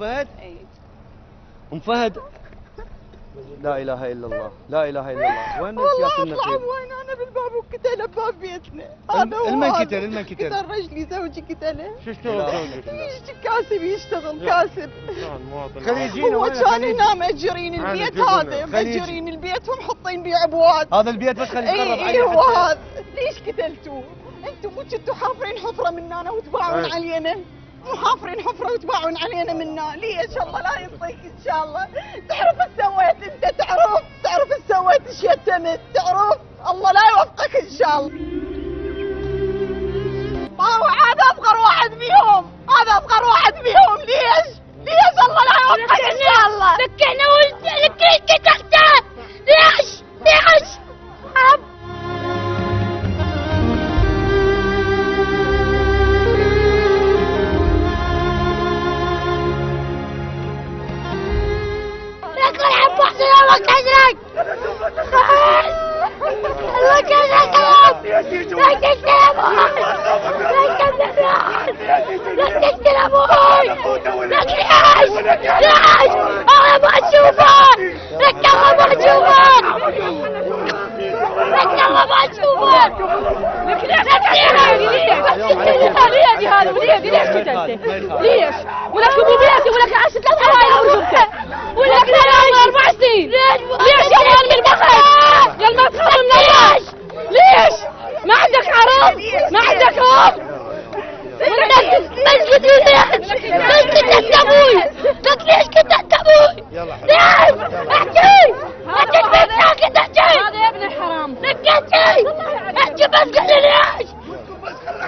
فهد؟ اي. ام فهد لا اله الا الله، لا اله الا الله. وين سياده النقيب؟ والله اطلع وين انا بالباب وقتله بباب بيتنا. هذا هو. المن قتل؟ المن قتل؟ قتل رجلي زوجي قتله. شو اشتغل زوجك؟ كاسب يشتغل كاسب. خليجيين. هو كان ينام اجرين البيت هذا، مأجرين البيت ومحطين بيه ابواب. هذا البيت بس خليه يتقرب عليه. اي هو هذا. ليش قتلتوه؟ انتم مو كنتوا حافرين حفره مننا وتباعون علينا؟ مو حافرين حفره وتباعون علينا منا، ليش الله لا يعطيك ان شاء الله. تعرف ايش سويت انت؟ تعرف ايش سويت؟ ايش يتمت؟ تعرف الله لا يوفقك ان شاء الله. هو هذا اصغر واحد بيهم، هذا اصغر واحد بيهم. ليش الله لا يوفقك ان شاء الله. لكنا لكي قتلته. ليش الله كسرك. الله كسرك لا تقتل ابوي. لا تقتل ابوي. ليش؟ انا ما اشوفه. لك الله ما اشوفه. لك الله ما اشوفه. لك ليش قتلته؟ ليش؟ ولك ابو بيتي ولك 10 دقائق ورجلته. ولك لا 4 سنين. ليش يا ولد المخرج؟ يا المفخر منيش. ليش؟ ما عندك عرض؟ ما عندك ام؟ بس قتلت ابوي. لك ليش قتلت ابوي؟ ليش؟ احكي بنتك قتلت. هذا يا ابن الحرام. لك احكي بس قل لي ليش؟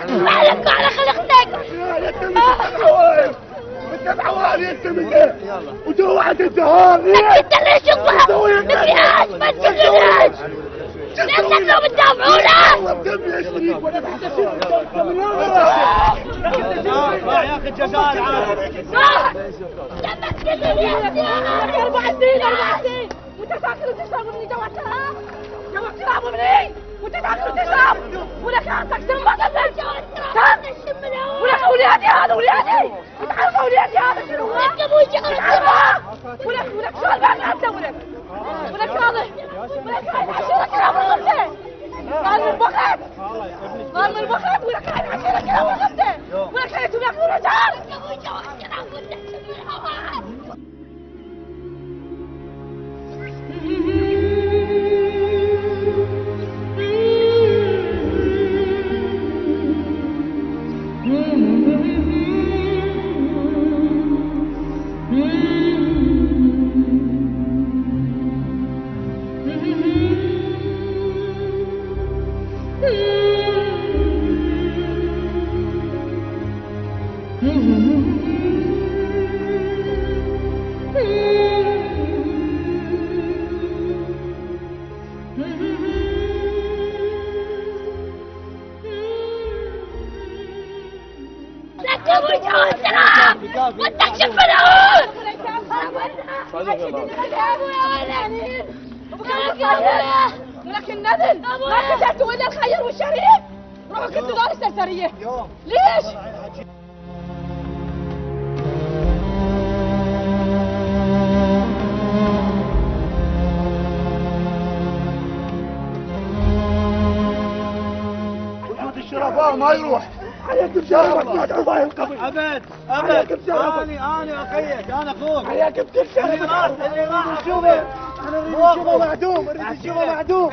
مالك على خلقتك. انت حوالي انت من وجوعت الدهان. انت ليش تطلع؟ ليش؟ بس قل لي ليش؟ ليش تطلعوا بتدافعونا؟ دمي يا شريف وانا بحكي يا اخي الجزائر عاد. بس قل لي ليش؟ 4 سنين. وانت تاكل وتشرب مني جوعتها؟ جوعتها ابو مني؟ وانت تاكل وتشرب؟ ولك عندك سم ولك اولادي هذا اولادي. بتعرف اولادي هذا شنو؟ لك ابوي شغل ولك شغل بعد ما اسوي لك. ولك هذا شو لك يا ابو غفته؟ قال من البخت ولك هاي عشانك يا ابو غفته. ولك خليتهم ياكلون رجال. لك ابوي شغل كذا قلت لك من الهواء. وانت شوف العود. ولك النذل ما قتلتوا الا الخير والشريف. روحوا كنتوا دار السرسريه. ليش؟ وجود الشرفاء ما يروح. عليك بشرفك ما تعرف هاي القبر. ابد انا اخيك، انا اخوك. عليك بشرفك. اللي راح اشوفه. انا اريد اشوفه معدوم.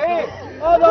هذا